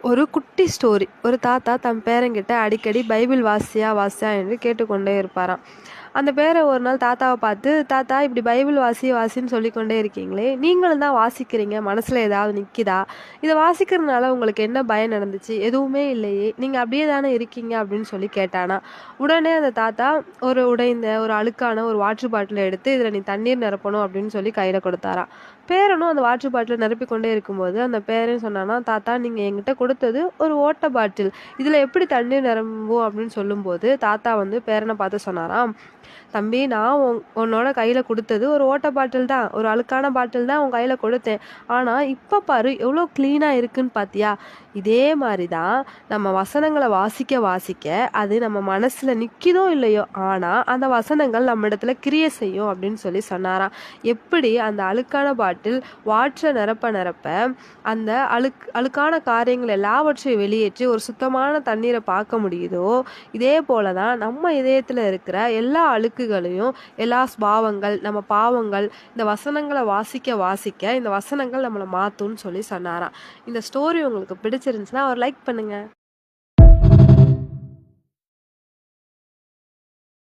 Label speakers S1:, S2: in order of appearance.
S1: ஒரு குட்டி ஸ்டோரி. ஒரு தாத்தா தம் பேரன்கிட்ட அடிக்கடி பைபிள் வாசியா வாசியா என்று கேட்டுக்கொண்டே இருப்பாராம். அந்த பேரன் ஒரு நாள் தாத்தாவை பார்த்து, தாத்தா இப்படி பைபிள் வாசின்னு சொல்லிக்கொண்டே இருக்கீங்களே, நீங்களும் தான் வாசிக்கிறீங்க, மனசுல ஏதாவது நிக்குதா? இதை வாசிக்கிறதுனால உங்களுக்கு என்ன பயன் நடந்துச்சு? எதுவுமே இல்லையே, நீங்க அப்படியே தானே இருக்கீங்க அப்படின்னு சொல்லி கேட்டானா. உடனே அந்த தாத்தா ஒரு உடைந்த ஒரு அழுக்கான ஒரு வாட்டர் பாட்டிலை எடுத்து, இதுல நீ தண்ணீர் நிரப்பணும் அப்படின்னு சொல்லி கையில கொடுத்தாராம். பேரனும் அந்த வாட்டர் பாட்டிலை நிரப்பிக்கொண்டே இருக்கும்போது அந்த பேரன் சொன்னானா, தாத்தா நீங்க என்கிட்ட கொடுத்தது ஒரு ஓட்ட பாட்டில், இதுல எப்படி தண்ணீர் நிரம்பும் அப்படின்னு சொல்லும்போது தாத்தா வந்து பேரனை பார்த்து சொன்னாராம், தம்பி நான் உன்னோட கையில கொடுத்தது ஒரு ஓட்ட பாட்டில் தான், ஒரு அழுக்கான பாட்டில் தான் உன் கையில கொடுத்தேன். ஆனா இப்ப பாரு எவ்வளோ கிளீனா இருக்குன்னு பாத்தியா? இதே மாதிரிதான் நம்ம வசனங்களை வாசிக்க வாசிக்க அது நம்ம மனசுல நிக்குதோ இல்லையோ, ஆனா அந்த வசனங்கள் நம்ம இடத்துல கிரியை செய்யும் அப்படின்னு சொல்லி சொன்னாராம். எப்படி அந்த அழுக்கான பாட்டில் வாட்டரை நிரப்ப நிரப்ப அந்த அழுக்கான காரியங்கள் எல்லாவற்றையும் வெளியேற்றி ஒரு சுத்தமான தண்ணீரை பார்க்க முடியுதோ, இதே போலதான் நம்ம இதயத்துல இருக்கிற எல்லா அழுக்குகளையும், எல்லா ஸ்பாவங்கள், நம்ம பாவங்கள், இந்த வசனங்களை வாசிக்க வாசிக்க இந்த வசனங்கள் நம்மளை மாத்தும்னு சொல்லி சொன்னாராம். இந்த ஸ்டோரி உங்களுக்கு பிடிச்சிருந்துச்சுன்னா ஒரு லைக் பண்ணுங்க.